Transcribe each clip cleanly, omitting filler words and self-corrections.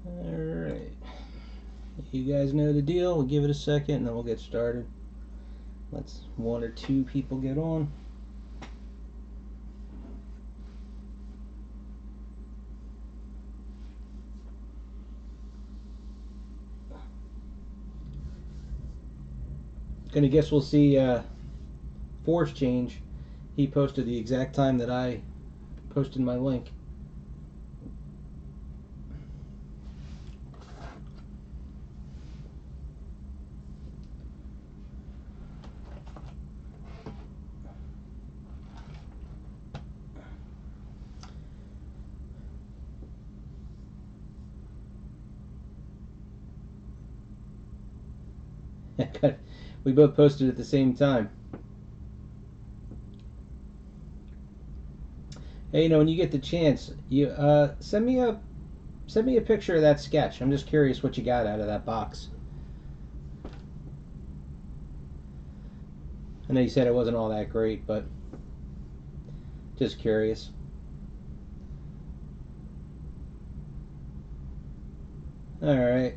Alright. You guys know the deal. We'll give it a second and then we'll get started. Let's one or two people get on. Gonna guess we'll see Force change. He posted the exact time that I posted my link. We both posted at the same time. Hey, you know, when you get the chance, you send me a picture of that sketch. I'm just curious what you got out of that box. I know you said it wasn't all that great, but just curious. All right.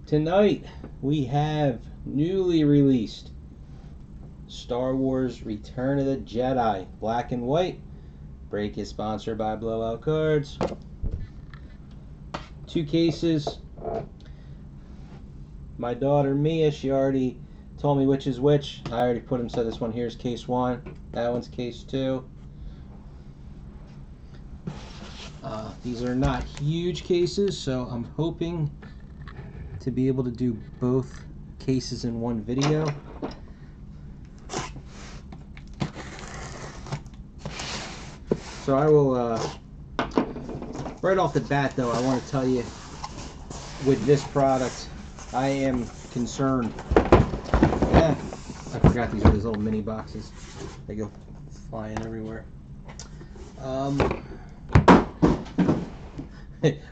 Tonight we have newly released Star Wars Return of the Jedi, black and white. Break is sponsored by Blowout Cards. 2 cases. My daughter Mia, she already told me which is which. I already put them, so this one here is case 1. That one's case 2. These are not huge cases, so I'm hoping to be able to do both cases in one video. So I will, right off the bat though, I want to tell you, with this product, I am concerned. Yeah, I forgot these are those little mini boxes. They go flying everywhere.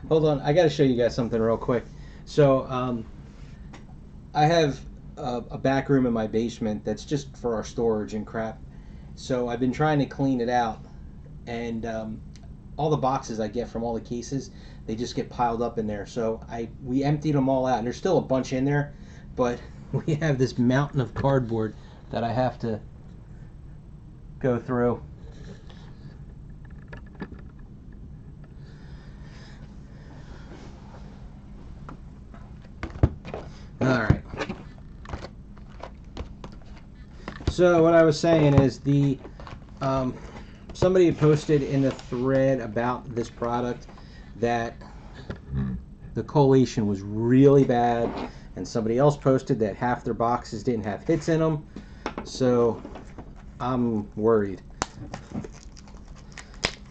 Hold on, I got to show you guys something real quick. So I have a back room in my basement that's just for our storage and crap. So I've been trying to clean it out, and all the boxes I get from all the cases, they just get piled up in there. So we emptied them all out, and there's still a bunch in there, but we have this mountain of cardboard that I have to go through. Alright. So what I was saying is somebody had posted in the thread about this product that the collation was really bad, and somebody else posted that half their boxes didn't have hits in them. So I'm worried.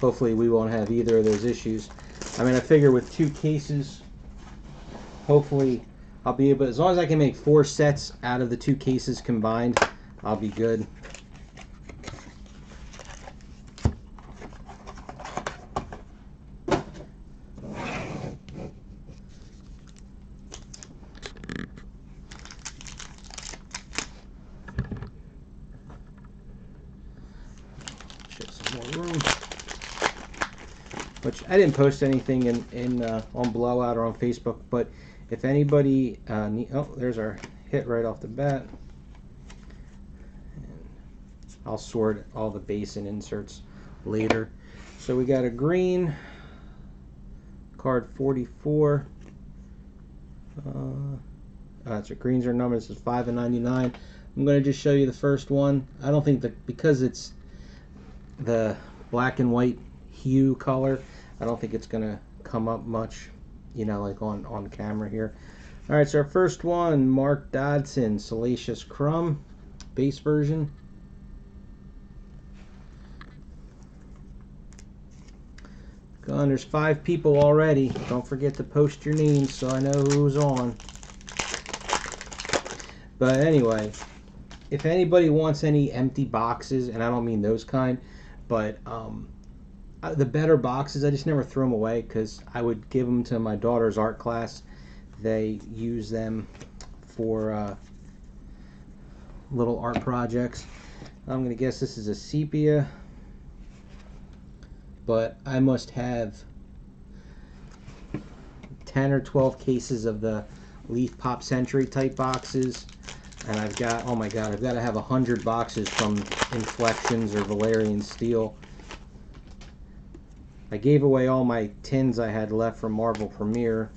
Hopefully we won't have either of those issues. I mean, I figure with 2 cases, hopefully I'll be able, as long as I can make 4 sets out of the 2 cases combined, I'll be good. Which I didn't post anything on Blowout or on Facebook, but if anybody oh, there's our hit right off the bat. And I'll sort all the base and inserts later. So we got a green card 44. That's what greens are numbered. This is 5 of 99. I'm going to just show you the first one. I don't think that because it's the black and white hue color, I don't think it's gonna come up much, you know, like on camera here. All right, so our first one, Mark Dodson, Salacious Crumb, base version. Gone, there's 5 people already. Don't forget to post your names so I know who's on. But anyway, if anybody wants any empty boxes, and I don't mean those kind, but the better boxes, I just never throw them away because I would give them to my daughter's art class. They use them for little art projects. I'm gonna guess this is a sepia, but I must have 10 or 12 cases of the Leaf Pop Century type boxes, and I've got, oh my god, I've got to have 100 boxes from Inflections or Valerian Steel. I gave away all my tins I had left from Marvel Premiere,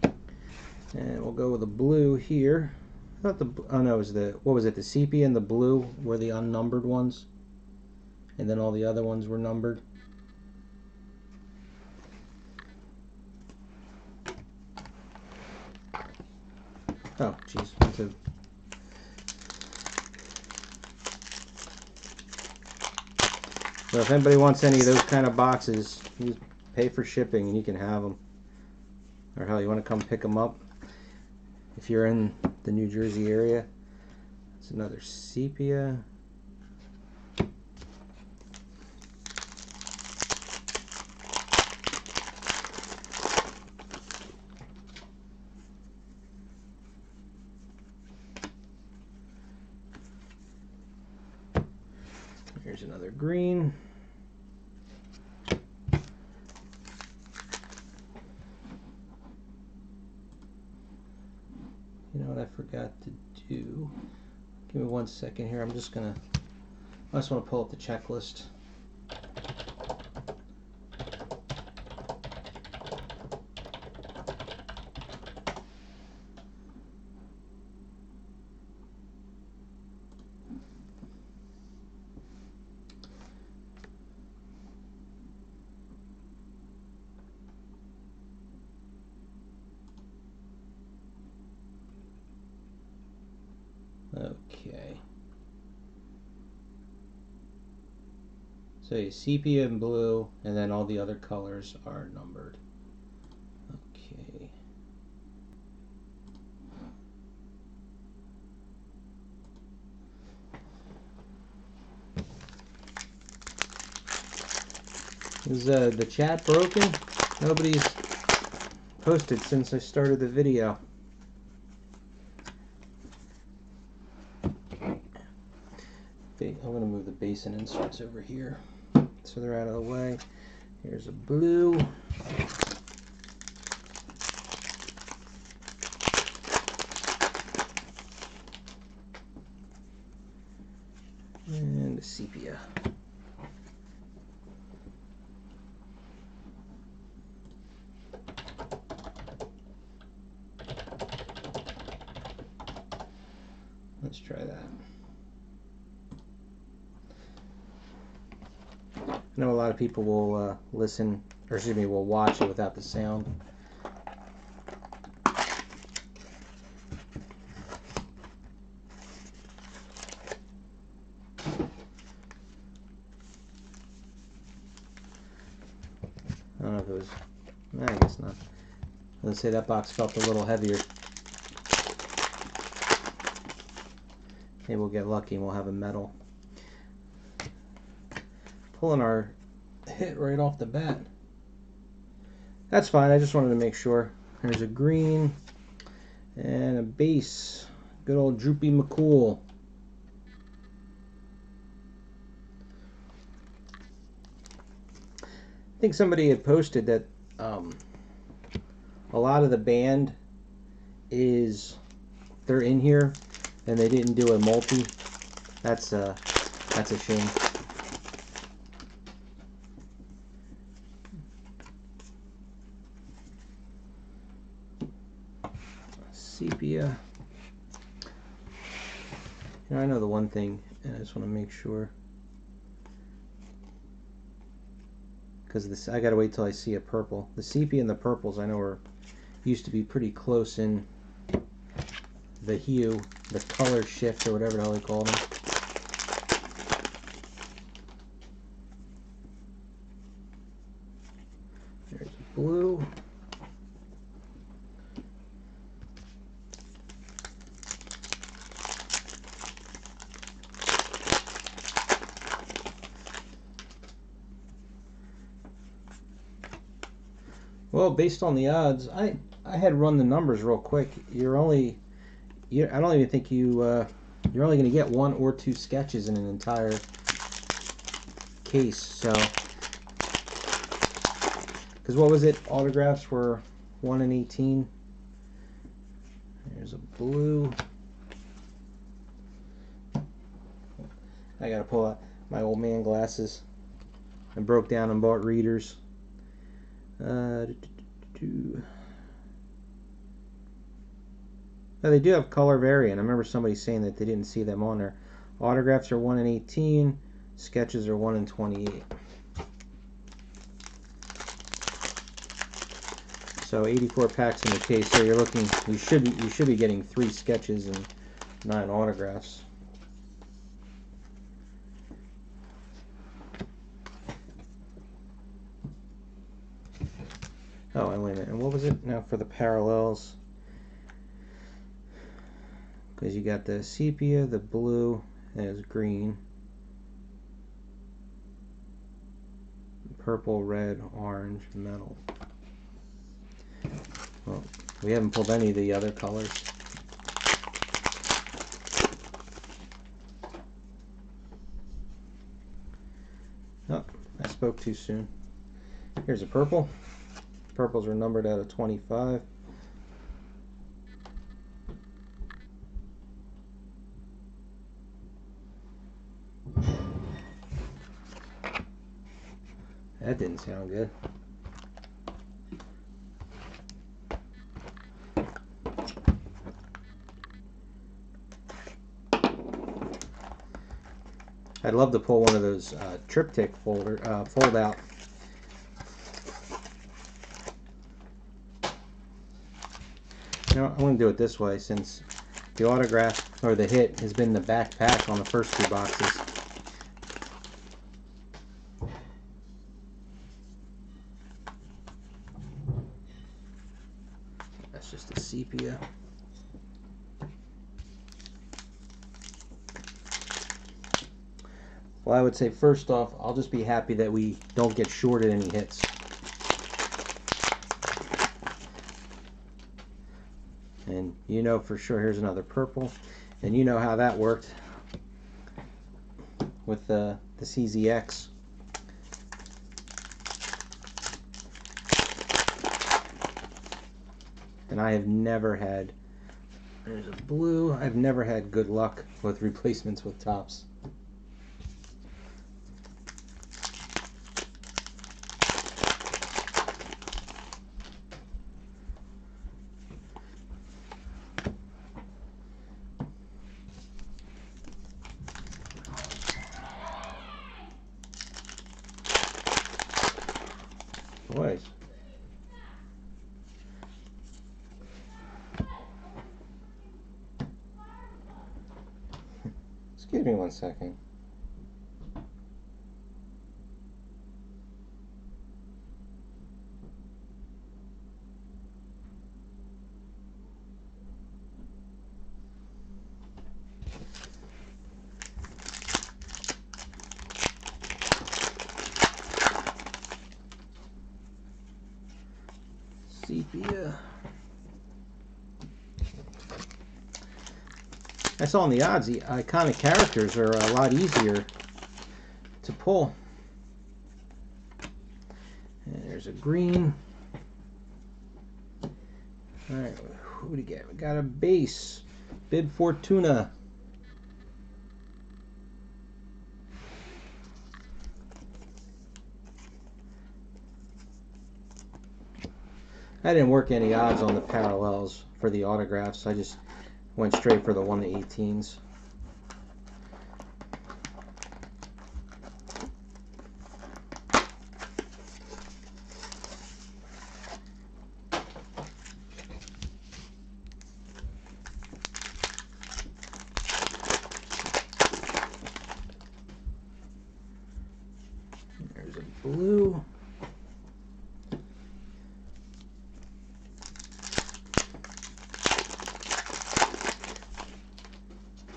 and we'll go with the blue here. Not the, oh no, it was the, what was it, the sepia and the blue were the unnumbered ones, and then all the other ones were numbered. Oh, jeez. So if anybody wants any of those kind of boxes, you pay for shipping and you can have them. Or hell, you want to come pick them up if you're in the New Jersey area. It's another sepia. Here's another green. You know what I forgot to do? Give me 1 second here. I just want to pull up the checklist. Okay. So you sepia and blue, and then all the other colors are numbered. Okay. Is the chat broken? Nobody's posted since I started the video. I'm going to move the basin inserts over here so they're out of the way. Here's a blue. And a sepia. Let's try that. I know a lot of people will listen, or excuse me, will watch it without the sound. I don't know if it was, I guess not. Let's say that box felt a little heavier. Maybe we'll get lucky and we'll have a metal. Pulling our hit right off the bat. That's fine, I just wanted to make sure. There's a green and a base. Good old Droopy McCool. I think somebody had posted that a lot of the band is, they're in here and they didn't do a multi. That's a shame. Sepia. You know, I know the one thing, and I just want to make sure, because this, I gotta wait till I see a purple. The sepia and the purples I know used to be pretty close in the hue, the color shift, or whatever the hell they call them. There's blue. Well, based on the odds, I had run the numbers real quick. I don't even think you you're only going to get 1 or 2 sketches in an entire case. So, because what was it? Autographs were 1 in 18. There's a blue. I gotta pull out my old man glasses. I broke down and bought readers. Oh, they do have color variant. I remember somebody saying that they didn't see them on there. Autographs are 1 in 18. Sketches are 1 in 28. So 84 packs in the case. So you're looking. You should be getting 3 sketches and 9 autographs. Oh, and wait a minute. And what was it now for the parallels? Because you got the sepia, the blue, and it's green, purple, red, orange, metal. Well, we haven't pulled any of the other colors. Oh, I spoke too soon. Here's a purple. Purples are numbered out of 25. That didn't sound good. I'd love to pull one of those triptych fold out. You know, I'm going to do it this way since the autograph or the hit has been the backpack on the first 2 boxes. That's just a sepia. Well, I would say first off, I'll just be happy that we don't get shorted any hits. And you know for sure, here's another purple. And you know how that worked with the CZX. And I have never had, there's a blue, I've never had good luck with replacements with tops. Boys. Excuse me 1 second. Sepia. I saw in the odds the iconic characters are a lot easier to pull. And there's a green. Alright, who do we get? We got a base. Bib Fortuna. I didn't work any odds on the parallels for the autographs. I just went straight for the 1 to 18s. There's a blue.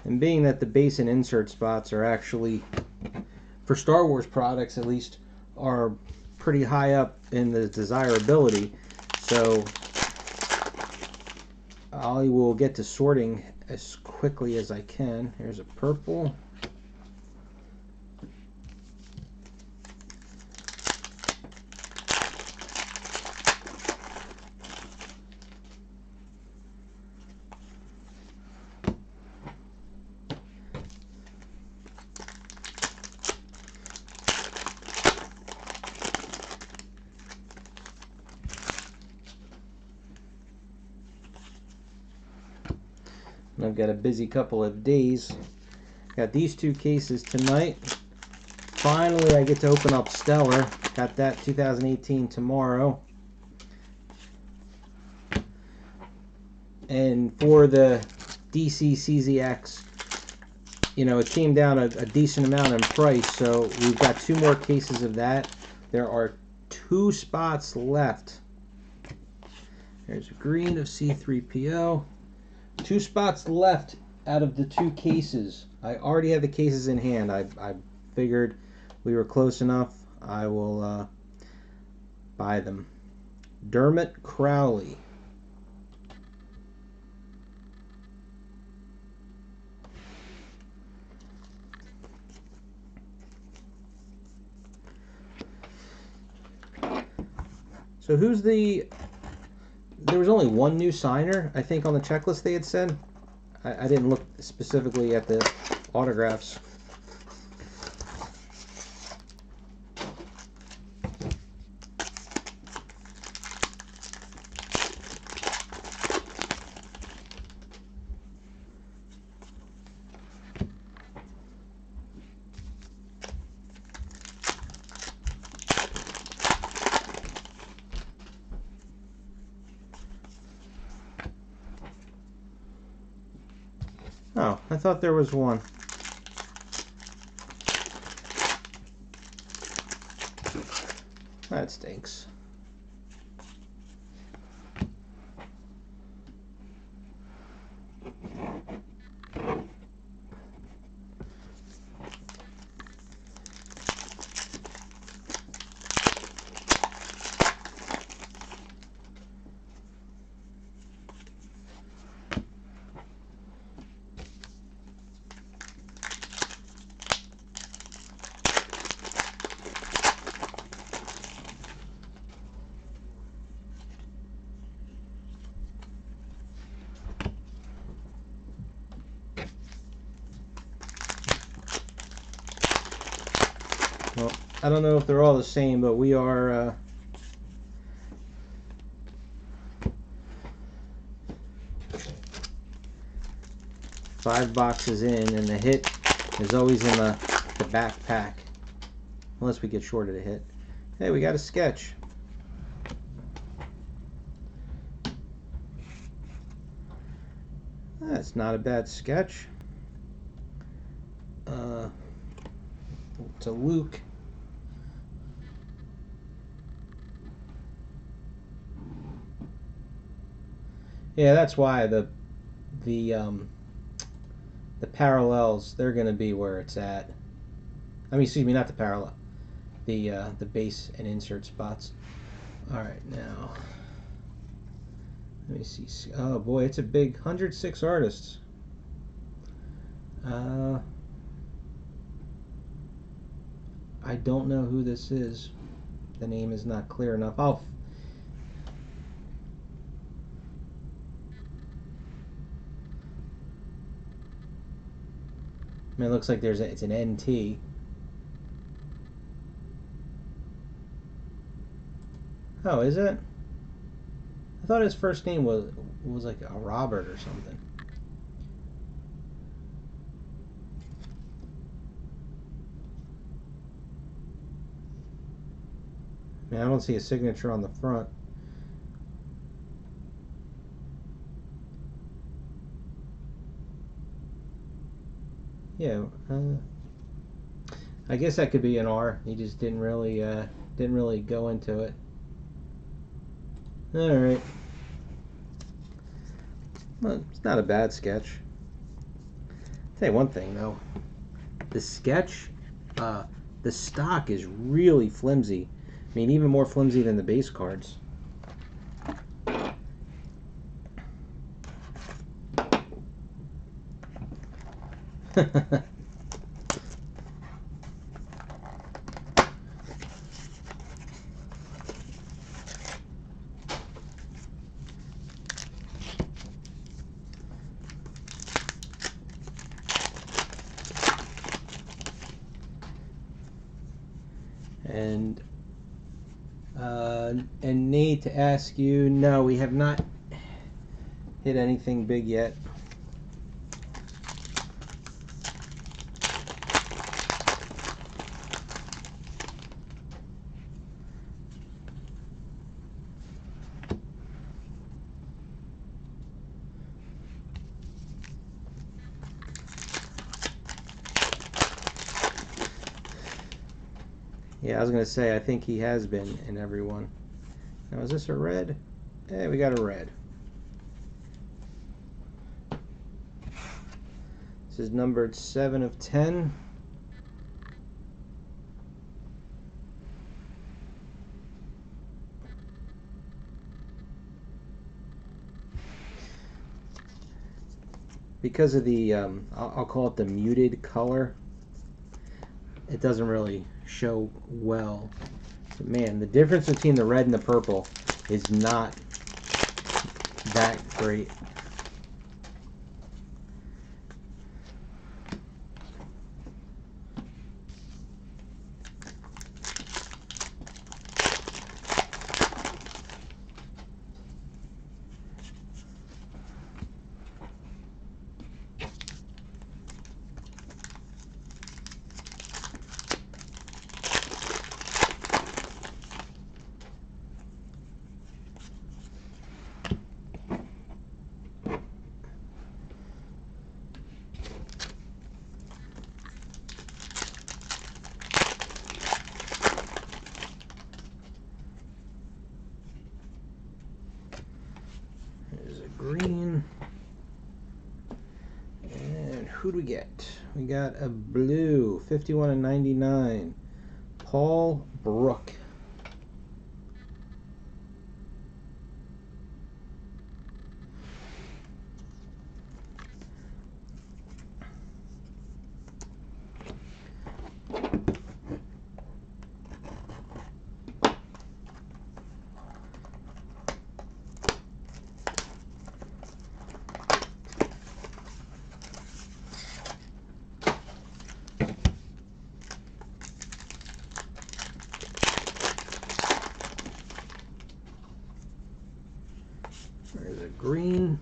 And being that the base and insert spots are actually, for Star Wars products at least, are pretty high up in the desirability, so I will get to sorting as quickly as I can. Here's a purple. And I've got a busy couple of days. Got these two cases tonight. Finally, I get to open up Stellar. Got that 2018 tomorrow. And for the DC CZX, you know, it came down a decent amount in price, so we've got 2 more cases of that. There are 2 spots left. There's a green of C3PO. 2 spots left out of the 2 cases. I already have the cases in hand. I figured we were close enough. I will buy them. Dermot Crowley. So who's the... There was only 1 new signer, I think, on the checklist they had said. I didn't look specifically at the autographs. Oh, I thought there was 1. That stinks. Well, I don't know if they're all the same, but we are 5 boxes in, and the hit is always in the backpack. Unless we get short of the hit. Hey, we got a sketch. That's not a bad sketch. It's a Luke. Yeah, that's why the parallels, they're going to be where it's at. I mean, excuse me, not the parallel. The base and insert spots. All right, now let me see. Oh boy, it's a big 106 artists. I don't know who this is. The name is not clear enough. I mean, it looks like it's an NT. Oh, is it? I thought his first name was like a Robert or something. I don't see a signature on the front. Yeah, I guess that could be an R. He just didn't really go into it. All right. Well, it's not a bad sketch. I'll tell you one thing though. The sketch, the stock is really flimsy. I mean, even more flimsy than the base cards. And Nate, to ask you, no, we have not hit anything big yet. Yeah, I was gonna say, I think he has been in every one. Now, is this a red? Hey, we got a red. This is numbered 7 of 10. Because of the, I'll call it the muted color, it doesn't really show well. But man, the difference between the red and the purple is not that great. Green. And who do we get? We got a blue, 51 and 99. Paul Brook. There's a green.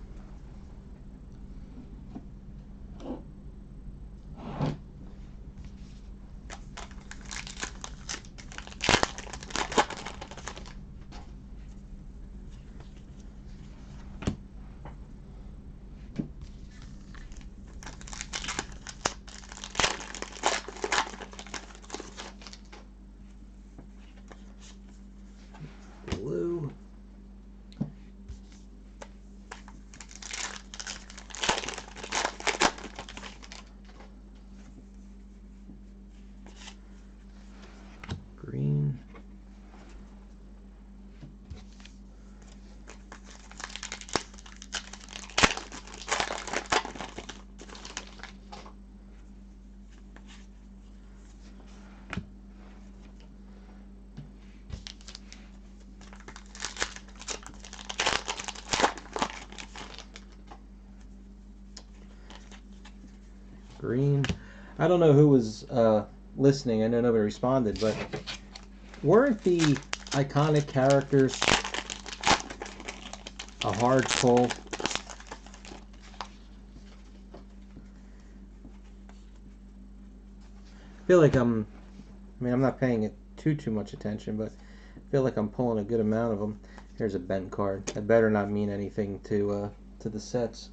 Blue. Green. Green. I don't know who was listening. I know nobody responded, but weren't the iconic characters a hard pull? I feel like I'm not paying it too much attention, but I feel like I'm pulling a good amount of them. Here's a bent card. That better not mean anything to the sets.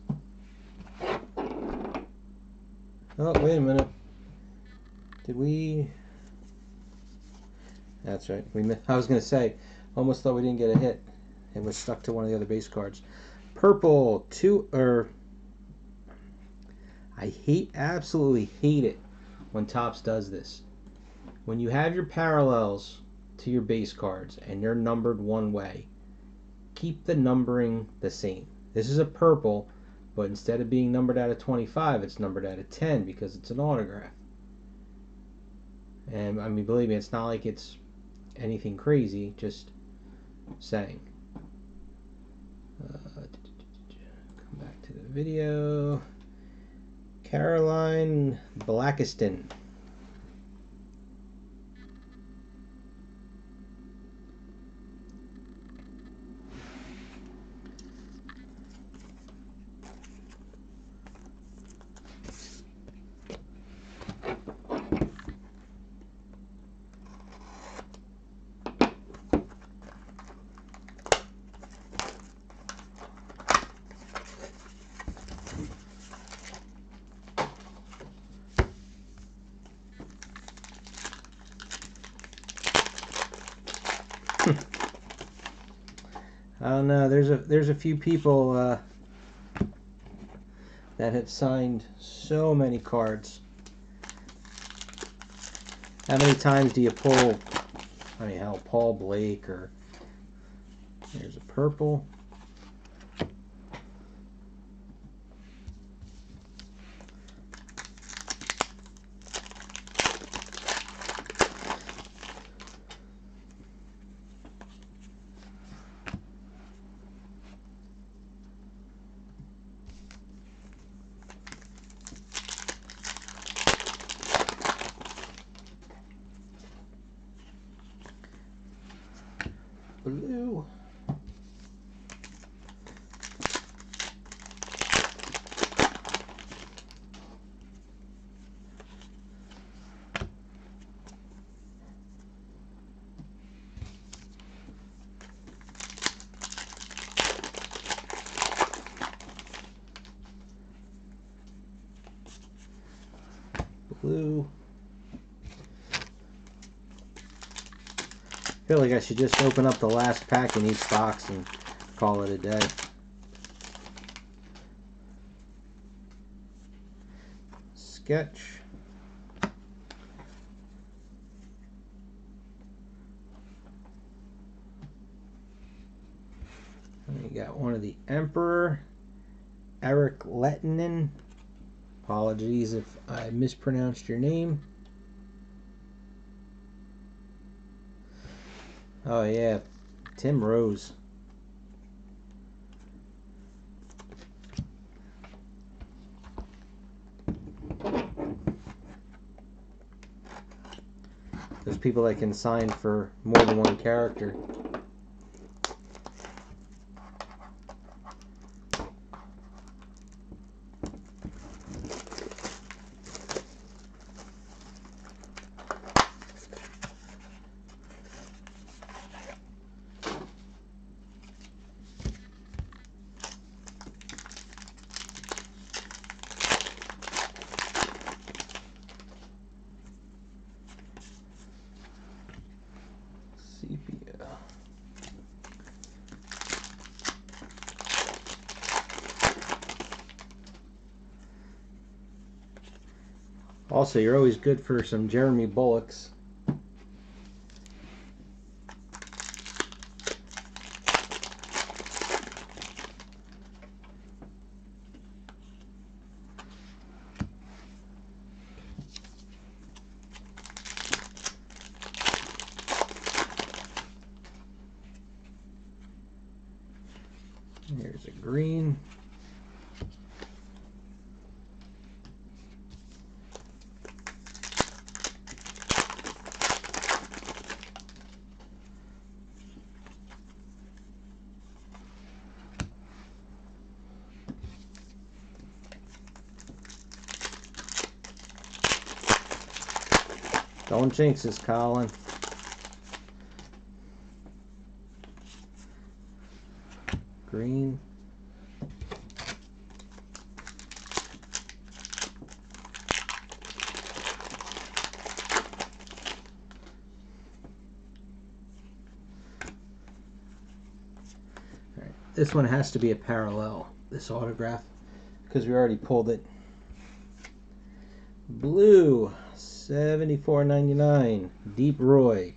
Oh, wait a minute. Did we? That's right. I was gonna say, almost thought we didn't get a hit. It was stuck to one of the other base cards. Purple, I absolutely hate it when Topps does this. When you have your parallels to your base cards and they're numbered one way, keep the numbering the same. This is a purple, But instead of being numbered out of 25, it's numbered out of 10 because it's an autograph. And I mean, believe me, it's not like it's anything crazy, just saying. Come back to the video. Caroline Blackiston. I don't know. There's a few people that have signed so many cards. How many times do you pull? I mean, hell, Paul Blake, or there's a purple. Blue. Blue. I feel like I should just open up the last pack in each box and call it a day. Sketch. And we got one of the Emperor, Eric Lettinen. Apologies if I mispronounced your name. Oh yeah, Tim Rose. There's people that can sign for more than one character. Sepia. Also, you're always good for some Jeremy Bullocks. Here's a green. Don't jinx us, Colin. Green. All right. This one has to be a parallel, this autograph, because we already pulled it. Blue, $74.99. Deep Roy.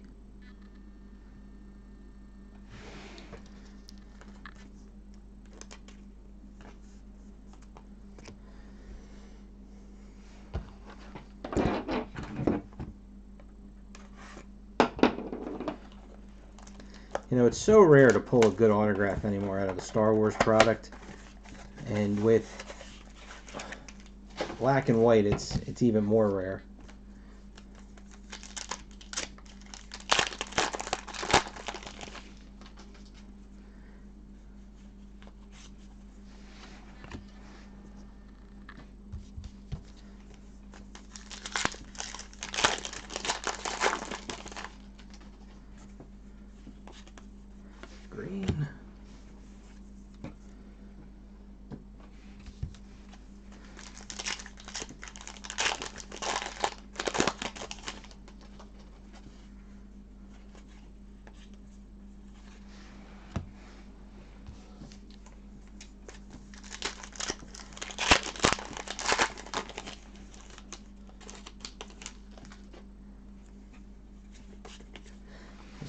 You know, it's so rare to pull a good autograph anymore out of a Star Wars product, and with black and white, it's even more rare. Green.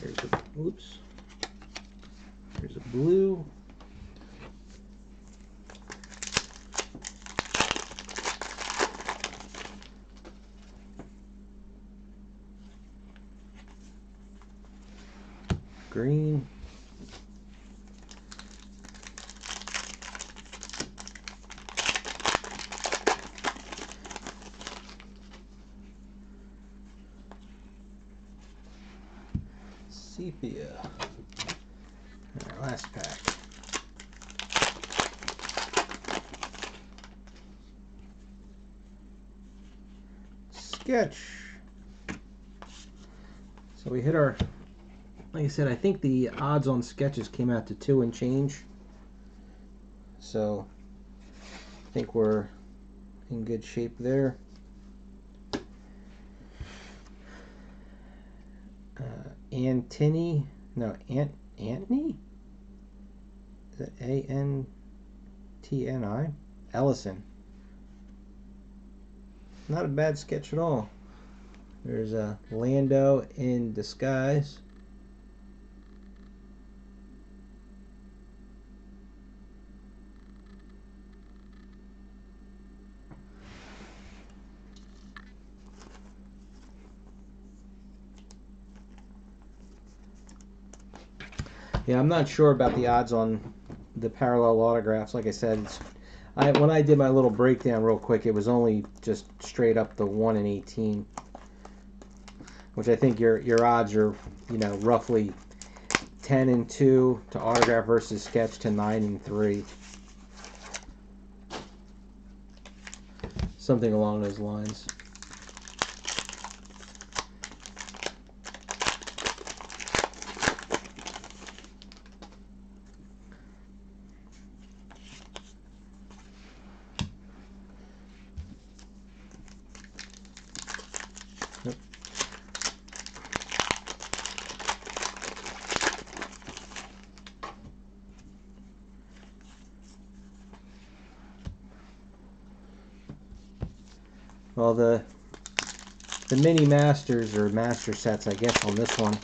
There's a, oops. There's a blue. Green. Sepia. Our last pack. Sketch. So we hit our, like I said, I think the odds on sketches came out to 2 and change. So I think we're in good shape there. Antony? No, Antony? Is that A-N-T-N-I? Ellison. Not a bad sketch at all. There's a Lando in disguise. Yeah, I'm not sure about the odds on the parallel autographs. Like I said, when I did my little breakdown real quick, it was only just straight up the 1 in 18, which I think your odds are, you know, roughly 10 and 2 to autograph versus sketch to 9 and 3, something along those lines. Well, the mini masters or master sets, I guess, on this one,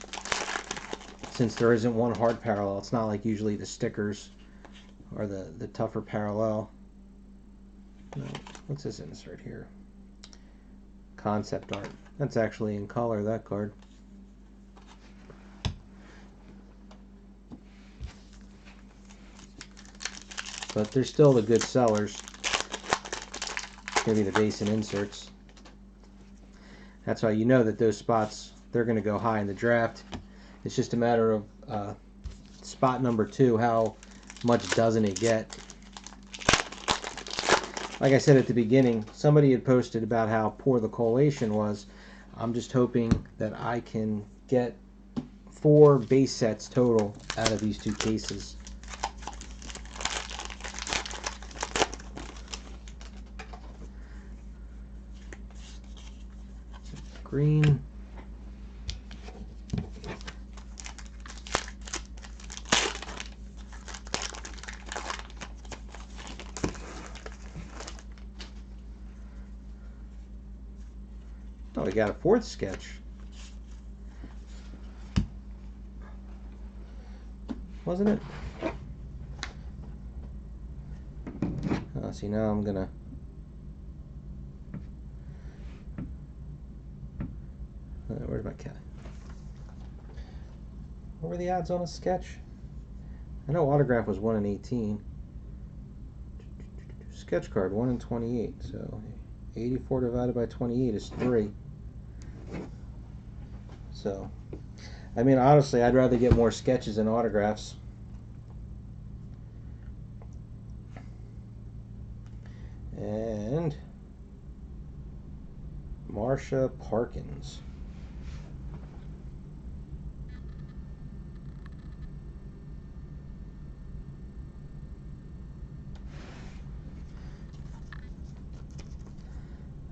since there isn't one hard parallel, it's not like usually the stickers or the tougher parallel. No, what's this insert here? Concept art. That's actually in color, that card. But they're still the good sellers. Maybe the base and inserts. That's how you know that those spots, they're going to go high in the draft. It's just a matter of spot number 2, how much doesn't it get? Like I said at the beginning, somebody had posted about how poor the collation was. I'm just hoping that I can get 4 base sets total out of these 2 cases. Green. Oh, we got a 4th sketch. Wasn't it? Oh, see, now I'm gonna... Where's my cat? What were the odds on a sketch? I know autograph was 1 in 18. Sketch card 1 in 28. So 84 divided by 28 is 3. So, I mean, honestly, I'd rather get more sketches than autographs. And Marsha Parkins.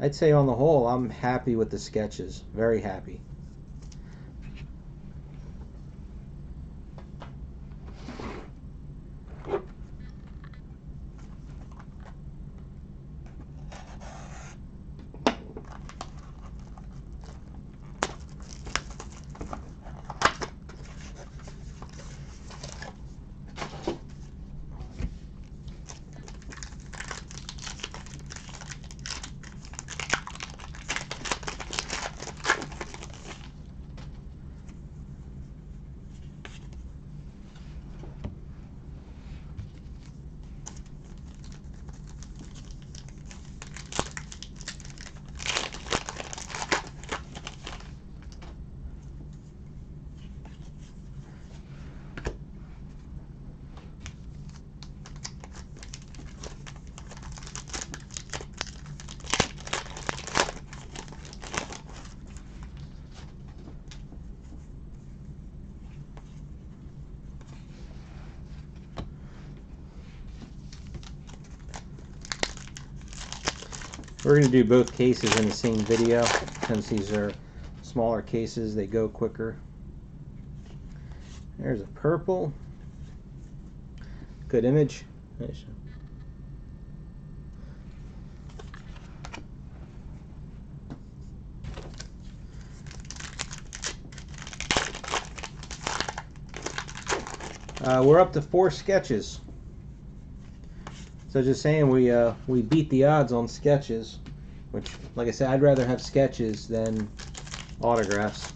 I'd say on the whole, I'm happy with the sketches. Very happy. We're going to do both cases in the same video. Since these are smaller cases, they go quicker. There's a purple. Good image. Nice. We're up to 4 sketches. So just saying, we beat the odds on sketches, which, like I said, I'd rather have sketches than autographs,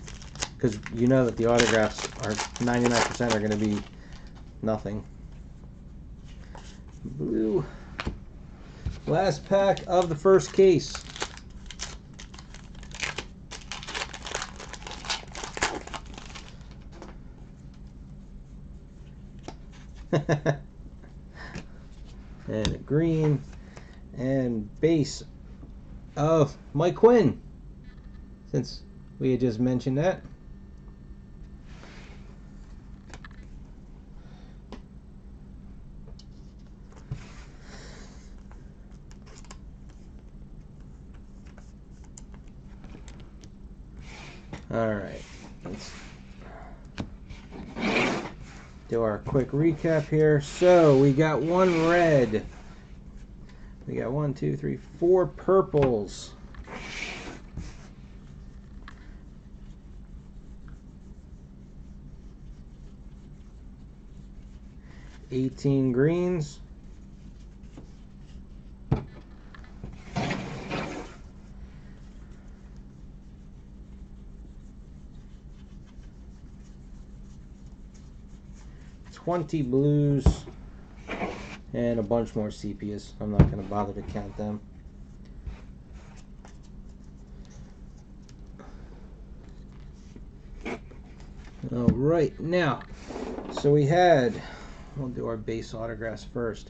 because you know that the autographs are 99% are going to be nothing. Blue. Last pack of the first case. And a green and base of Mike Quinn, since we had just mentioned that. All right, let's do our quick recap here. So we got 1 red. We got 1, 2, 3, 4 purples. $18 greens. $20 blues. And a bunch more sepias. I'm not going to bother to count them. All right, now, so we had, we'll do our base autographs first.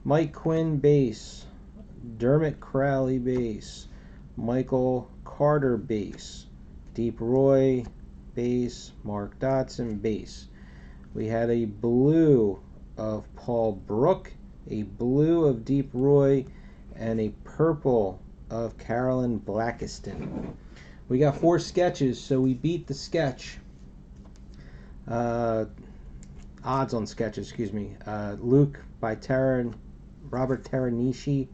Mike Quinn base, Dermot Crowley base, Michael Carter base, Deep Roy base, Mark Dotson base. We had a blue of Paul Brook, a blue of Deep Roy, and a purple of Carolyn Blackiston. We got 4 sketches, so we beat the sketch. Odds on sketches, excuse me. Luke by Robert Teranishi.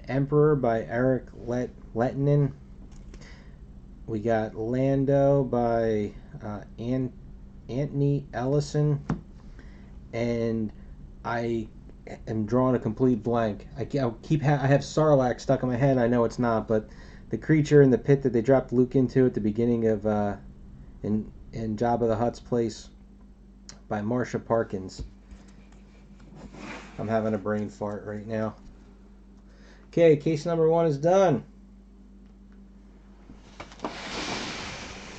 Emperor by Eric Lettinen. We got Lando by Anthony Ellison. And I am drawing a complete blank. I have Sarlacc stuck in my head. I know it's not, but the creature in the pit that they dropped Luke into at the beginning of in in Jabba the Hutt's place by Marsha Parkins. I'm having a brain fart right now. Okay, case number 1 is done.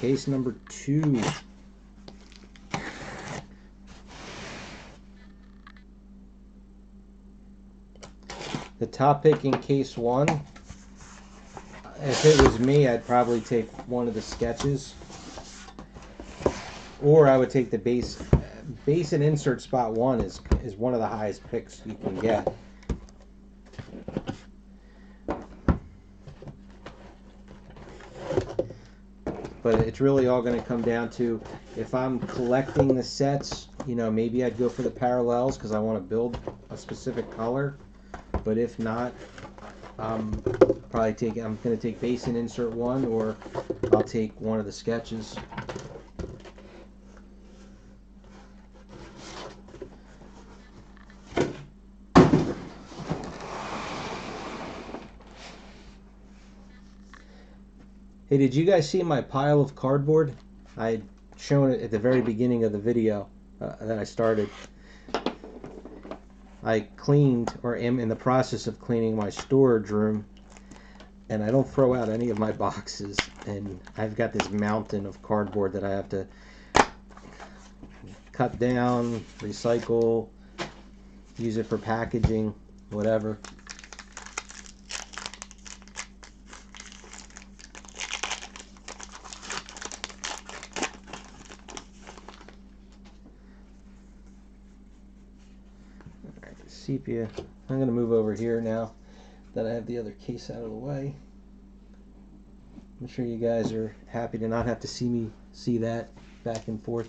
Case number 2. The top pick in case 1, if it was me, I'd probably take one of the sketches, or I would take the base and insert spot 1 is one of the highest picks you can get. But it's really all going to come down to, if I'm collecting the sets, you know, maybe I'd go for the parallels because I want to build a specific color. But if not, I'm going to take base and insert 1, or I'll take one of the sketches. Hey, did you guys see my pile of cardboard? I had shown it at the very beginning of the video that I started. I cleaned, or am in the process of cleaning, my storage room, and I don't throw out any of my boxes, and I've got this mountain of cardboard that I have to cut down, recycle, use it for packaging, whatever. Sepia. I'm going to move over here now that I have the other case out of the way. I'm sure you guys are happy to not have to see me see that back and forth.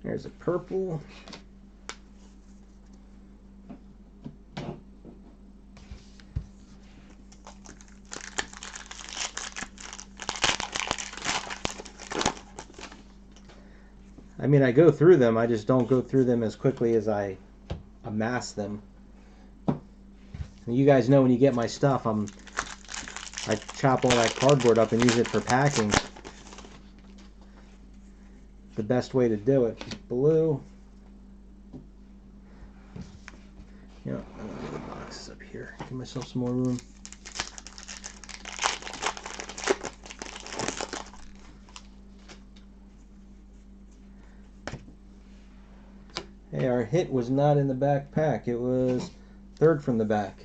There's a purple. I mean, I go through them, I just don't go through them as quickly as I amass them. And you guys know when you get my stuff, I chop all that cardboard up and use it for packing. The best way to do it. Blue. You know, I'm gonna move the boxes up here. Give myself some more room. Hey, our hit was not in the back pack. It was third from the back.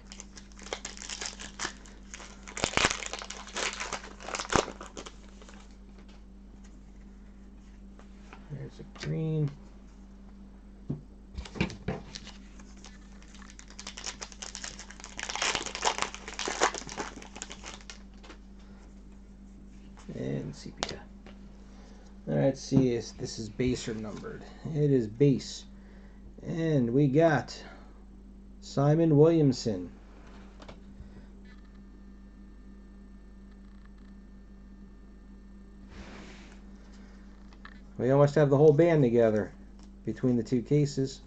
There's a green. And sepia. Alright, let's see if this is base or numbered. It is base. And we got Simon Williamson. We almost have the whole band together between the two cases.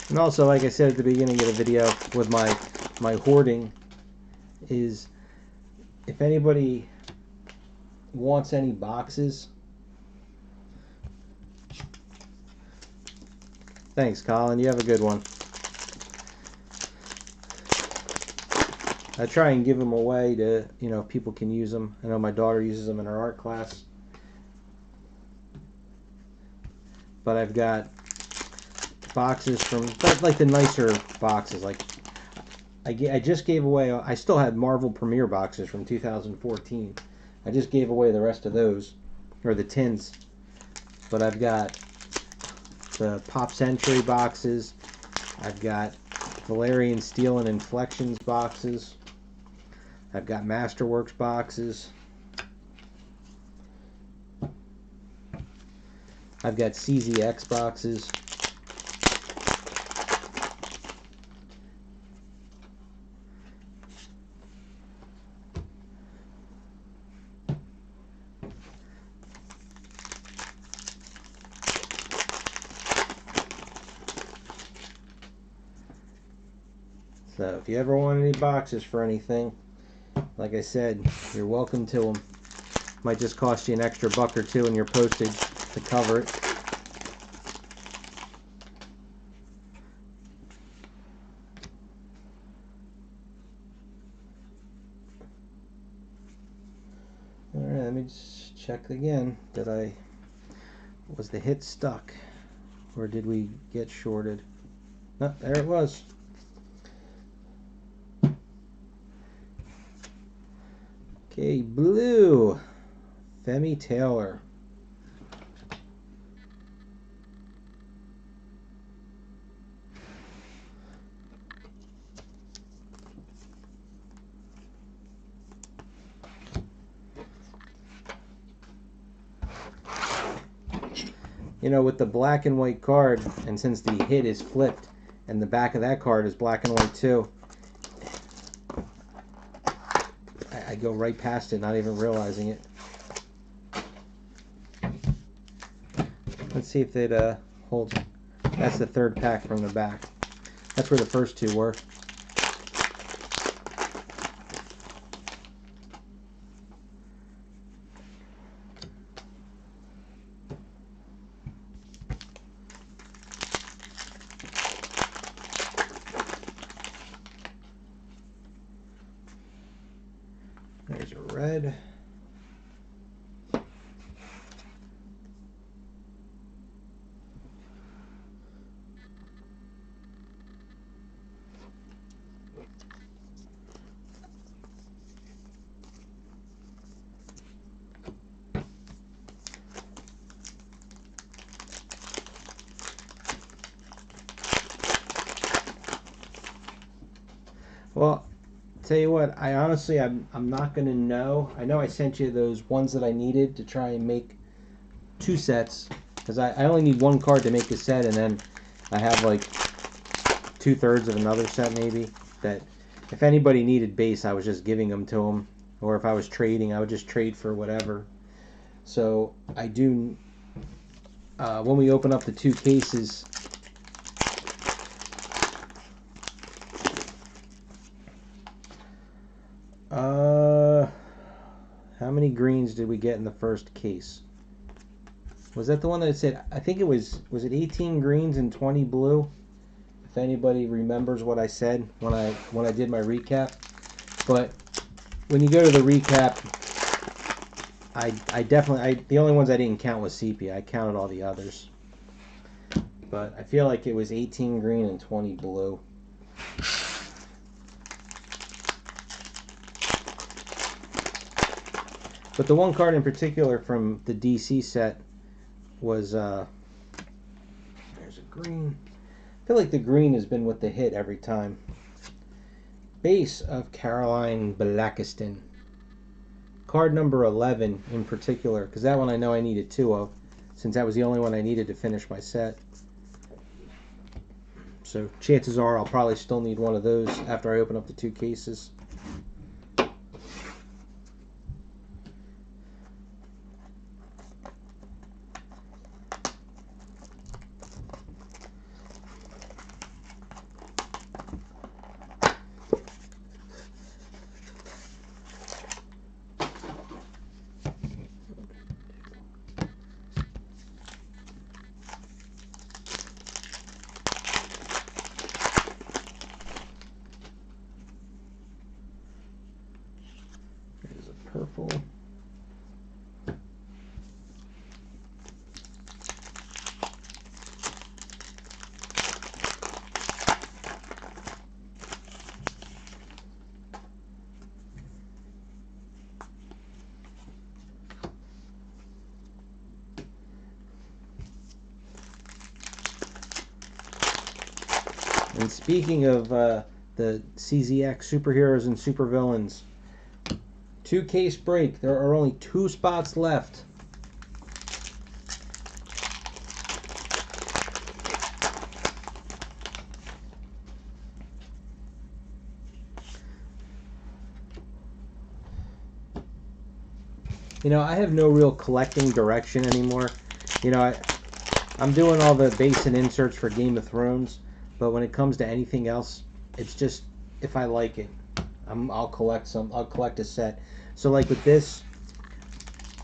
And also, like I said at the beginning of the video with my hoarding, is if anybody wants any boxes, thanks Colin, you have a good one. I try and give them away to, you know, people can use them. I know my daughter uses them in her art class. But I've got boxes from, like the nicer boxes. Like I just gave away, I still had Marvel Premiere boxes from 2014. I just gave away the rest of those, or the tins. But I've got the Pop Century boxes. I've got Valerian Steel and Inflections boxes. I've got Masterworks boxes. I've got CZX boxes. So if you ever want any boxes for anything, like I said, you're welcome to them. Might just cost you an extra buck or two in your postage to cover it. Alright, let me just check again. Was the hit stuck? Or did we get shorted? No, there it was. Okay, blue. Femi Taylor. You know, with the black and white card, and since the hit is flipped, and the back of that card is black and white too, I go right past it, not even realizing it. Let's see if it holds. That's the third pack from the back. That's where the first two were. There's a red. Well, tell you what, I'm not gonna know. I know I sent you those ones that I needed to try and make two sets, because I only need one card to make a set, and then I have like 2/3 of another set maybe. That if anybody needed base, I was just giving them to them, or if I was trading, I would just trade for whatever. So I do. When we open up the two cases. How many greens did we get in the first case? Was that the one that said, I think it was it 18 greens and 20 blue? If anybody remembers what I said when I did my recap. But when you go to the recap, I definitely, the only ones I didn't count was sepia. I counted all the others. But I feel like it was 18 green and 20 blue. But the one card in particular from the DC set was, there's a green. I feel like the green has been with the hit every time. Base of Caroline Blackiston. Card number 11 in particular, because that one I know I needed two of, since that was the only one I needed to finish my set. So chances are I'll probably still need one of those after I open up the two cases. Purple. And speaking of the CZX superheroes and supervillains, 2 case break. There are only 2 spots left. You know, I have no real collecting direction anymore. You know, I'm doing all the base and inserts for Game of Thrones, but when it comes to anything else, it's just if I like it, I'll collect some. I'll collect a set. So like with this,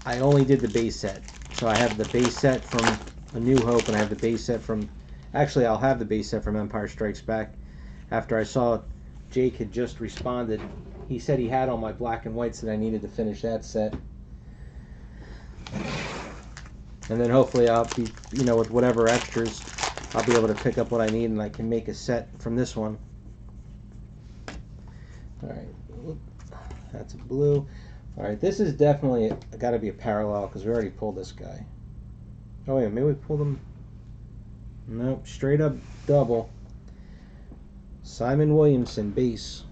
I only did the base set. So I have the base set from A New Hope, and I have the base set from. Actually, I'll have the base set from Empire Strikes Back. After I saw Jake had just responded, he said he had all my black and whites that I needed to finish that set. And then hopefully I'll be, you know, with whatever extras, I'll be able to pick up what I need and I can make a set from this one. Alright, that's a blue. Alright, this is definitely got to be a parallel because we already pulled this guy. Oh wait, maybe we pulled him. Nope, straight up double. Simon Williamson, base.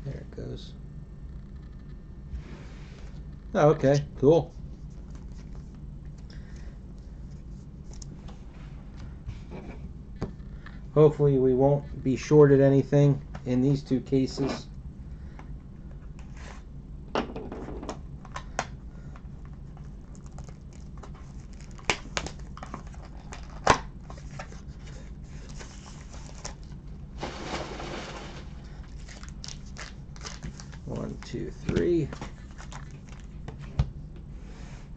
There it goes. Oh, okay, cool. Hopefully we won't be shorted anything in these 2 cases. One, two, three.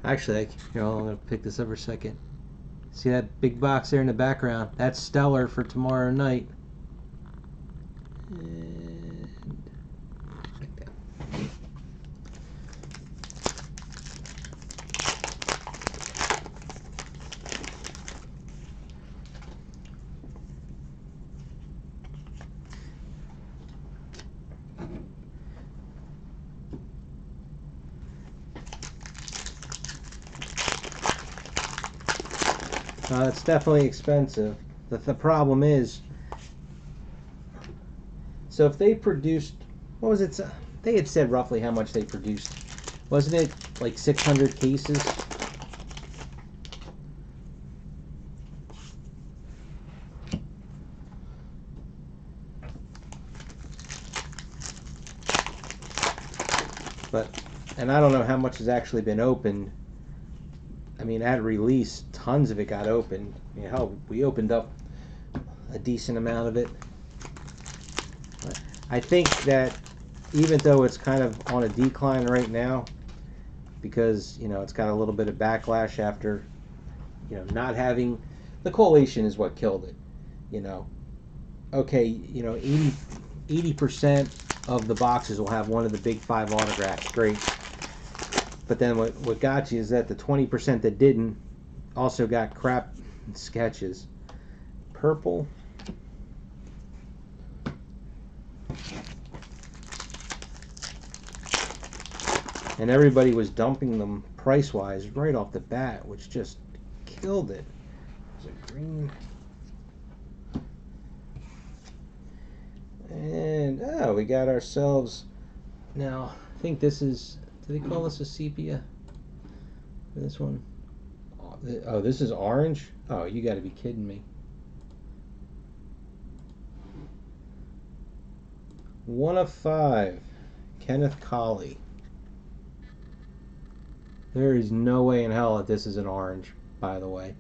Actually, you know, I'm going to pick this up for a second. See that big box there in the background? That's Stellar for tomorrow night. And it's definitely expensive. The problem is, so if they produced, what was it? They had said roughly how much they produced. Wasn't it like 600 cases? But, and I don't know how much has actually been opened. I mean, at release, tons of it got opened. I mean, hell, we opened up a decent amount of it. But I think that even though it's kind of on a decline right now, because, you know, it's got a little bit of backlash after, you know, not having, the collation is what killed it, you know. Okay, you know, 80% of the boxes will have one of the big 5 autographs, great. But then what got you is that the 20% that didn't also got crap sketches. Purple. And everybody was dumping them price-wise right off the bat, which just killed it. There's a green. And, oh, we got ourselves, now, I think this is, did they call this a sepia? This one? Oh, this is orange? Oh, you got to be kidding me. 1 of 5. Kenneth Colley. There is no way in hell that this is an orange, by the way.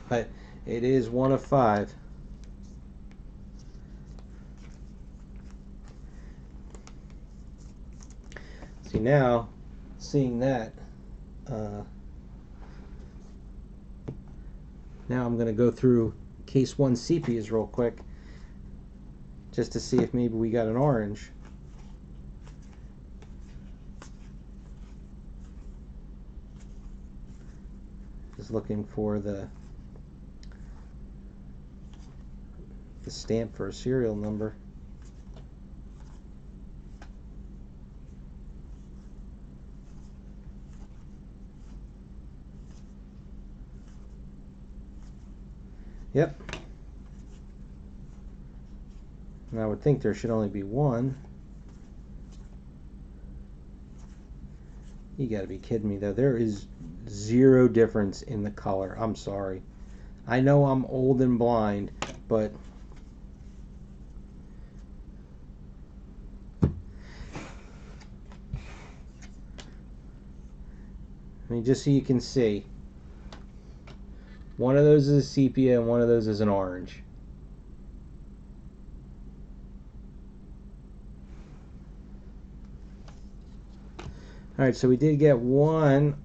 But it is 1 of 5. See, now, seeing that, now I'm going to go through case 1 sepias real quick, just to see if maybe we got an orange. Just looking for the stamp for a serial number. Yep. And I would think there should only be one. You gotta be kidding me, though. There is zero difference in the color. I'm sorry. I know I'm old and blind, but I mean, just so you can see, one of those is a sepia and one of those is an orange. Alright, so we did get one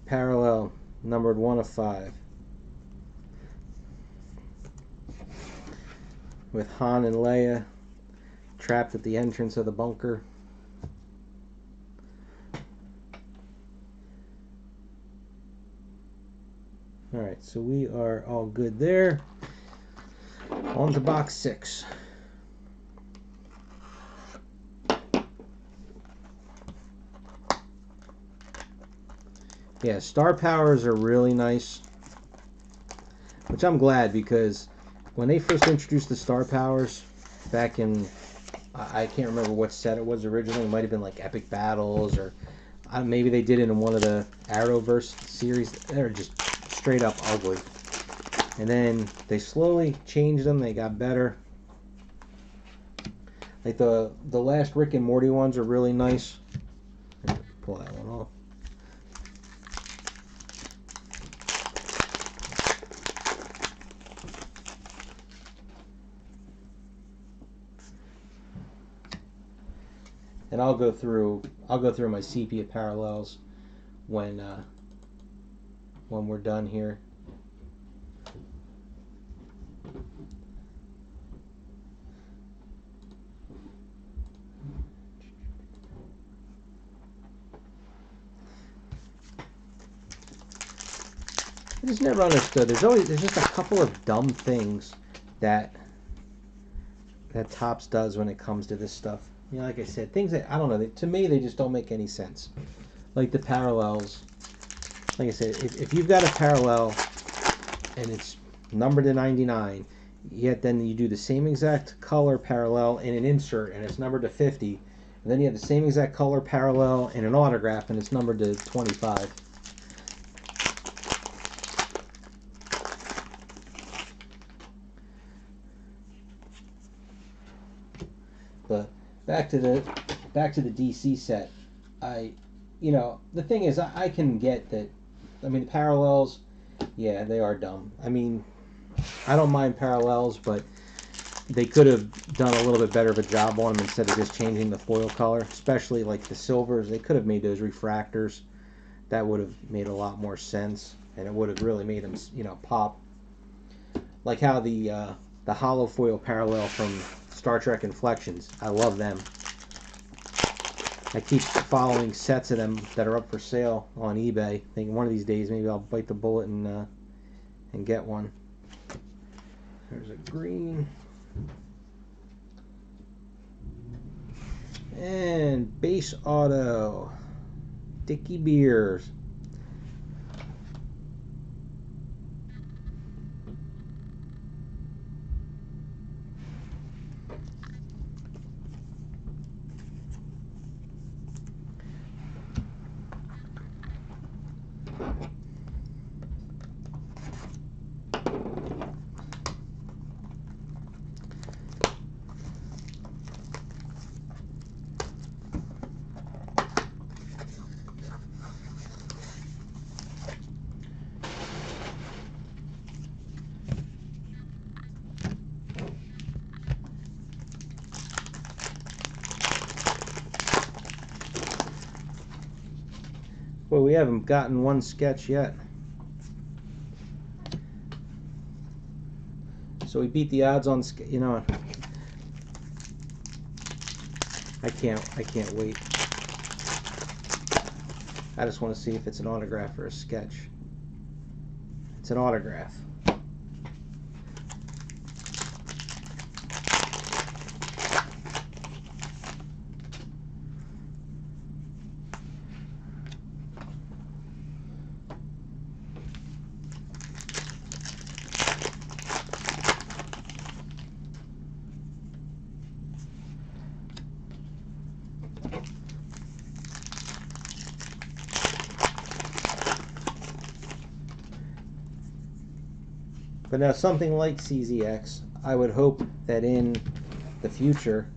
parallel, numbered 1 of 5. With Han and Leia trapped at the entrance of the bunker. Alright, so we are all good there. On to box 6. Yeah, star powers are really nice, which I'm glad, because when they first introduced the star powers back in, I can't remember what set it was originally. It might have been like Epic Battles, or maybe they did it in one of the Arrowverse series. They're just straight up ugly. And then they slowly changed them. They got better. Like the last Rick and Morty ones are really nice. Pull that one off. And I'll go through my sepia parallels when we're done here. I just never understood. There's just a couple of dumb things that Topps does when it comes to this stuff. You know, like I said, things that, I don't know, to me they just don't make any sense. Like the parallels. Like I said, if you've got a parallel and it's numbered to 99, yet then you do the same exact color parallel in an insert and it's numbered to 50, and then you have the same exact color parallel in an autograph and it's numbered to 25. But back to the DC set. The thing is, I can get that. I mean, the parallels, yeah, they are dumb. I mean, I don't mind parallels, but they could have done a little bit better of a job on them instead of just changing the foil color. Especially like the silvers, they could have made those refractors. That would have made a lot more sense, and it would have really made them, pop. Like how the hollow foil parallel from Star Trek Inflections. I love them. I keep following sets of them that are up for sale on eBay. Thinking one of these days maybe I'll bite the bullet and get one. There's a green. And base auto. Dickie Beers. Well, we haven't gotten one sketch yet. So we beat the odds on, I can't wait. I just want to see if it's an autograph or a sketch. It's an autograph. But now something like CZX, I would hope that in the future,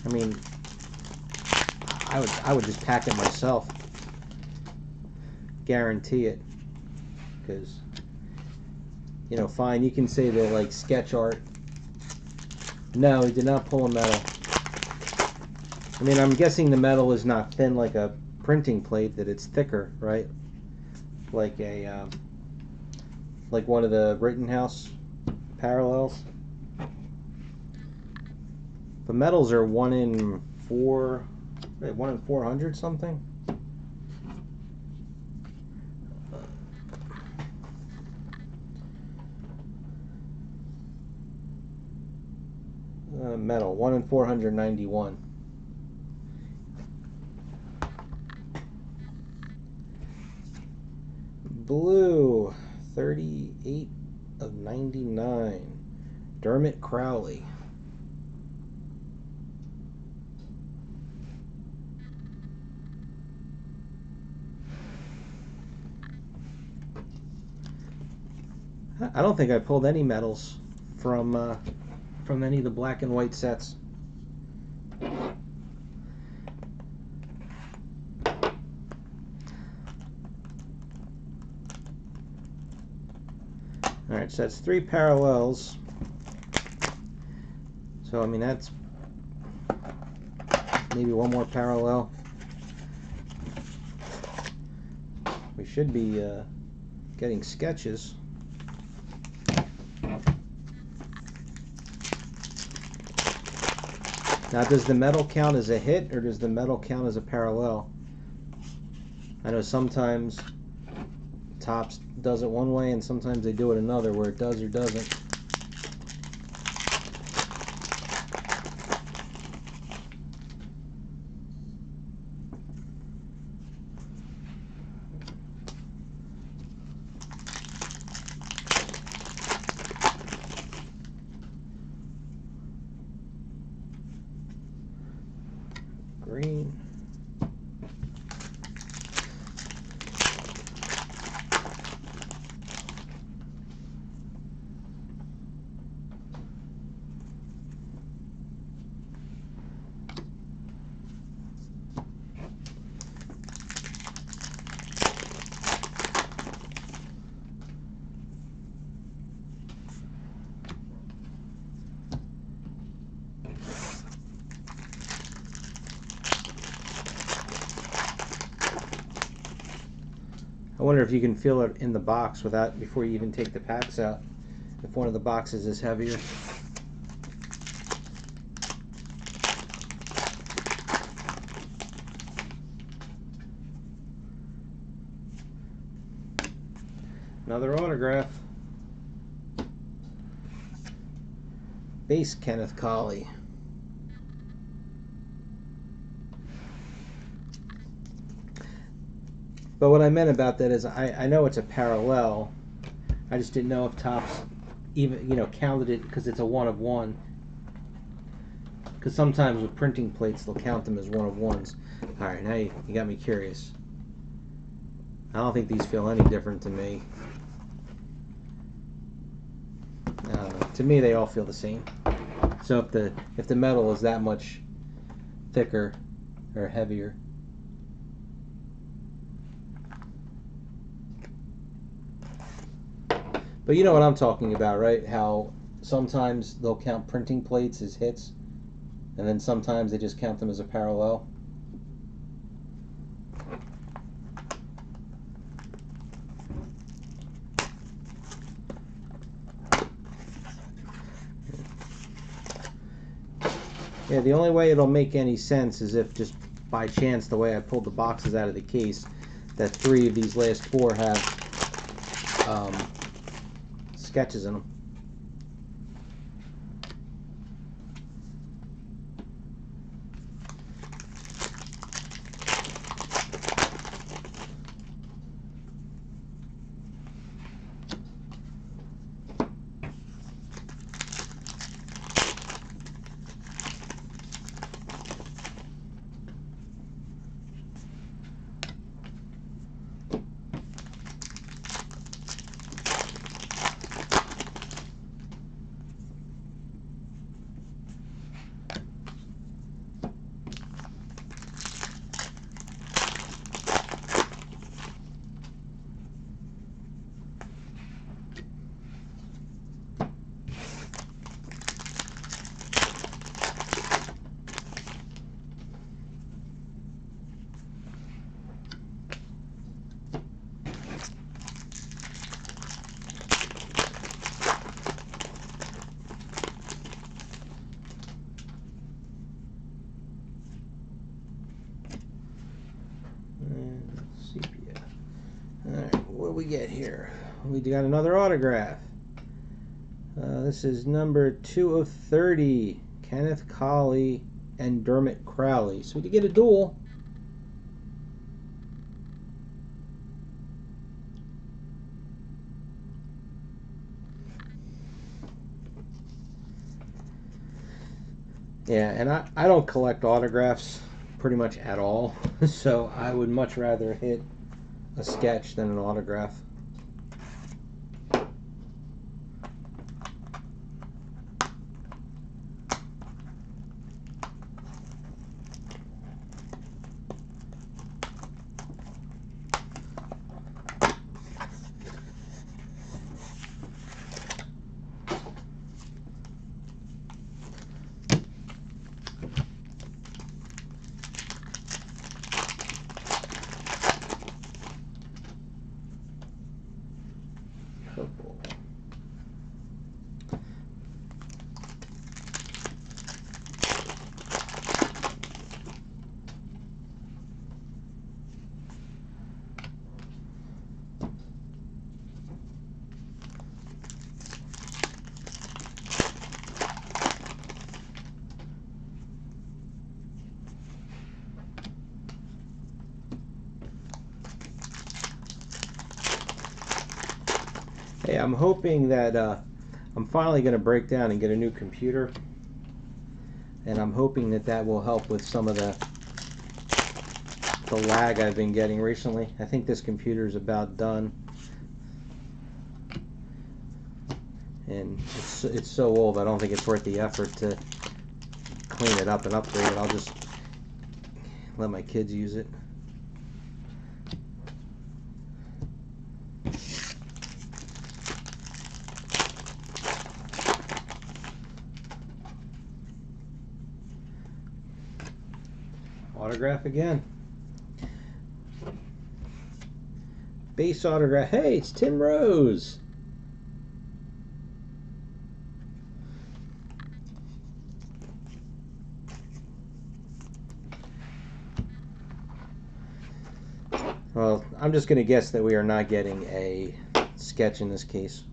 I mean, I would just pack it myself, guarantee it, because, you know, fine, you can say they're like sketch art. No, he did not pull a metal. I mean, I'm guessing the metal is not thin like a printing plate, that it's thicker, right? Like a like one of the Rittenhouse parallels. The metals are 1 in 400 something. Metal 1 in 491. Blue 38 of 99. Dermot Crowley. I don't think I pulled any metals from any of the black and white sets. Alright, so that's 3 parallels. So, I mean, that's maybe 1 more parallel. We should be getting sketches. Now, does the metal count as a hit, or does the metal count as a parallel? I know sometimes Topps does it one way, and sometimes they do it another, where it does or doesn't. Green. I wonder if you can feel it in the box without, before you even take the packs out, if one of the boxes is heavier. Another autograph. Base Kenneth Colley. But what I meant about that is I know it's a parallel. I just didn't know if Topps even, you know, counted it because it's a 1 of 1. Because sometimes with printing plates they'll count them as 1 of 1s. All right, now you got me curious. I don't think these feel any different to me. To me, they all feel the same. So if the metal is that much thicker or heavier. But you know what I'm talking about, right? How sometimes they'll count printing plates as hits, and then sometimes they just count them as a parallel. Yeah, the only way it'll make any sense is if just by chance, the way I pulled the boxes out of the case, that 3 of these last 4 have sketches in them. we got another autograph. This is number 2 of 30. Kenneth Colley and Dermot Crowley. So we did get a duel. Yeah, and I don't collect autographs pretty much at all, so I would much rather hit a sketch than an autograph. Purple. Hey, I'm hoping that I'm finally going to break down and get a new computer, and I'm hoping that that will help with some of the lag I've been getting recently. I think this computer is about done, and it's so old I don't think it's worth the effort to clean it up and upgrade it. I'll just let my kids use it. Autograph again. Base autograph. Hey, it's Tim Rose. Well, I'm just going to guess that we are not getting a sketch in this case.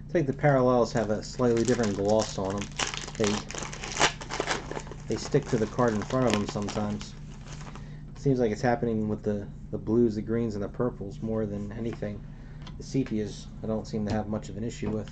I think the parallels have a slightly different gloss on them. They stick to the card in front of them sometimes. It seems like it's happening with the blues, the greens, and the purples more than anything. The sepias I don't seem to have much of an issue with.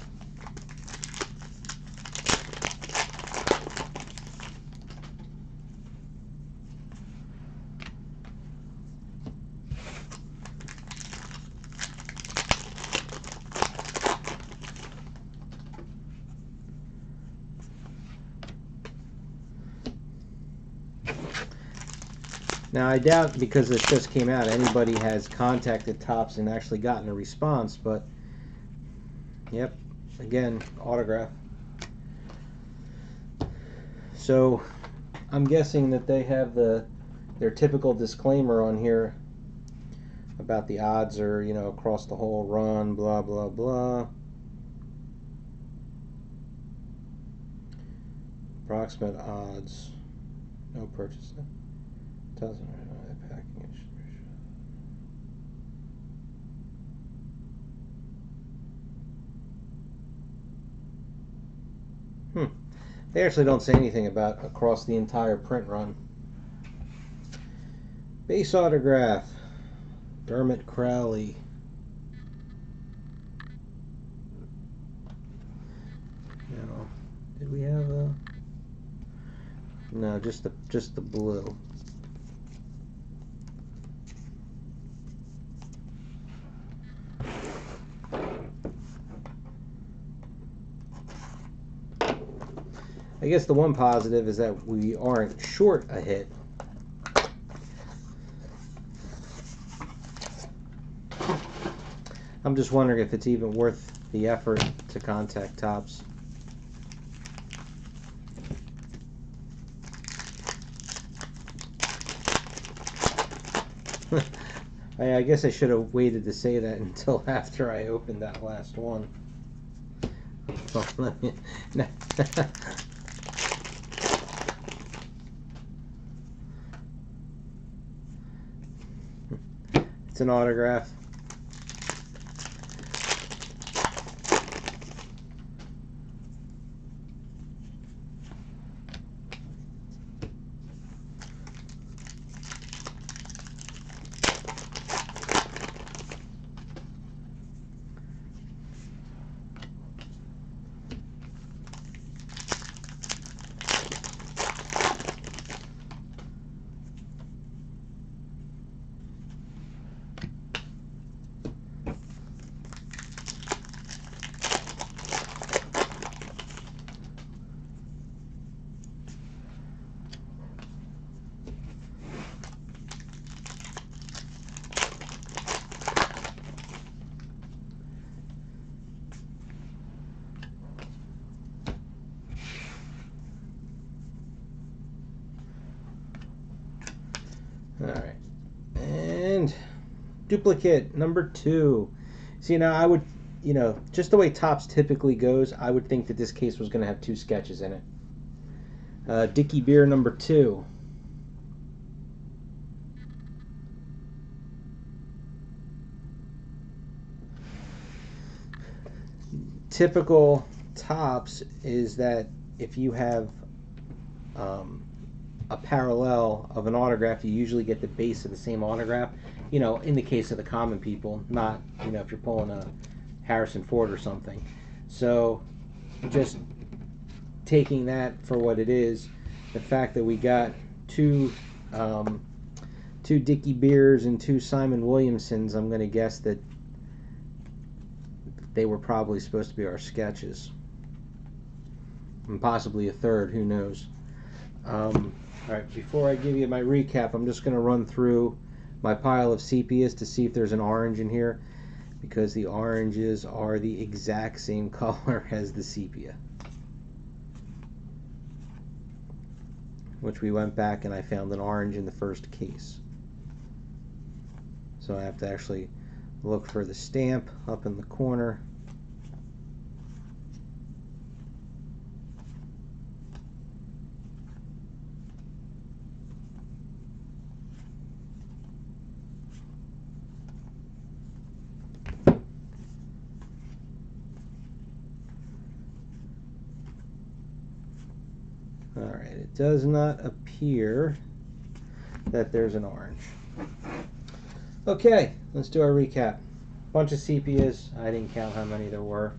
Now, I doubt, because this just came out, anybody has contacted Topps and actually gotten a response, but, yep, again, autograph. So, I'm guessing that they have their typical disclaimer on here about the odds are, you know, across the whole run, blah, blah, blah. Approximate odds. No purchase. Doesn't packing. They actually don't say anything about across the entire print run. Base autograph. Dermot Crowley. Now, did we have a? No, just the blue. I guess the one positive is that we aren't short a hit. I'm just wondering if it's even worth the effort to contact Topps. I guess I should have waited to say that until after I opened that last one. Oh, let me, it's an autograph. Alright, and duplicate number 2. See, now I would, just the way Topps typically goes, I would think that this case was going to have 2 sketches in it. Dickie Beer number 2. Typical Topps is that if you have a parallel of an autograph, you usually get the base of the same autograph. In the case of the common people, not, if you're pulling a Harrison Ford or something. So just taking that for what it is, the fact that we got two Dickie Beers and 2 Simon Williamsons, I'm going to guess that they were probably supposed to be our sketches. And possibly a third, who knows. Alright, before I give you my recap, I'm just going to run through my pile of sepias to see if there's an orange in here, because the oranges are the exact same color as the sepia, which we went back and I found an orange in the first case. So I have to actually look for the stamp up in the corner. Alright, it does not appear that there's an orange. Okay, let's do our recap. Bunch of sepias. I didn't count how many there were.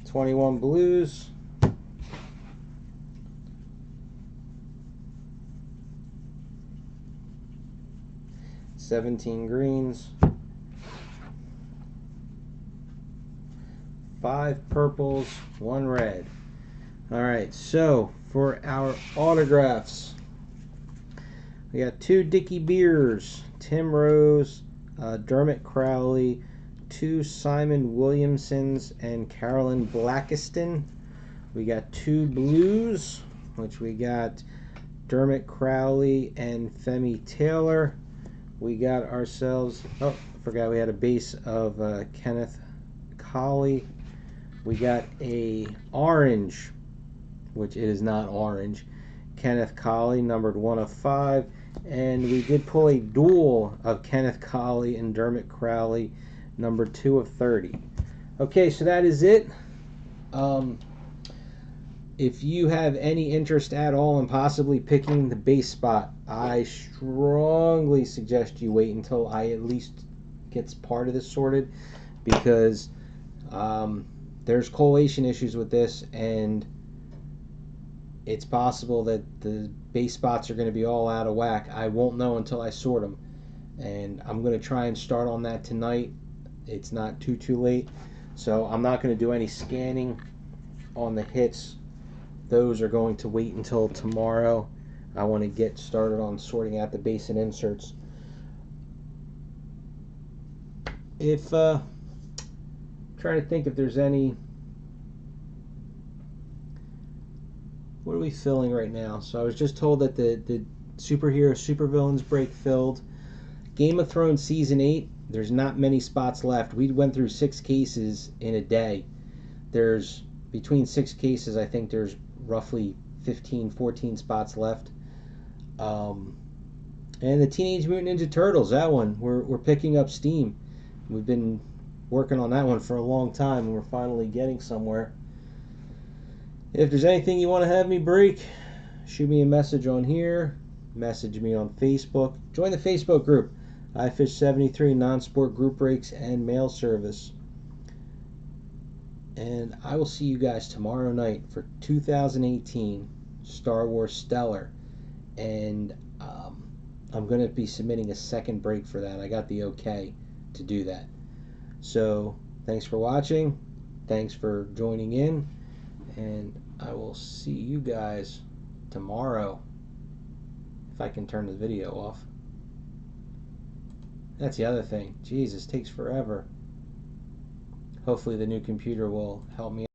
$21 blues. $17 greens. 5 purples, 1 red. Alright, so for our autographs, we got 2 Dickie Beers, Tim Rose, Dermot Crowley, 2 Simon Williamsons, and Carolyn Blackiston. We got 2 blues, which we got Dermot Crowley and Femi Taylor. We got ourselves, oh, I forgot we had a base of Kenneth Colley. We got a orange, which it is not orange, Kenneth Colley, numbered 1 of 5. And we did pull a duel of Kenneth Colley and Dermot Crowley, number 2 of 30. Okay, so that is it. If you have any interest at all in possibly picking the base spot, I strongly suggest you wait until I at least gets part of this sorted, because there's collation issues with this, and it's possible that the base spots are going to be all out of whack. I won't know until I sort them, and I'm going to try and start on that tonight. It's not too late, so I'm not going to do any scanning on the hits. Those are going to wait until tomorrow. I want to get started on sorting out the base and inserts. If trying to think if there's any. What are we filling right now? So I was just told that the superhero supervillains break filled. Game of Thrones season 8. There's not many spots left. We went through 6 cases in a day. There's between 6 cases. I think there's roughly 14 spots left. And the Teenage Mutant Ninja Turtles. That one we're picking up steam. We've been working on that one for a long time, and we're finally getting somewhere. If there's anything you want to have me break, shoot me a message on here. Message me on Facebook. Join the Facebook group. iFish73 non-sport group breaks and mail service. And I will see you guys tomorrow night for 2018 Star Wars Stellar. And I'm going to be submitting a second break for that. I got the okay to do that. So thanks for watching. Thanks for joining in. And I will see you guys tomorrow. If I can turn the video off. That's the other thing. Jesus, takes forever. Hopefully the new computer will help me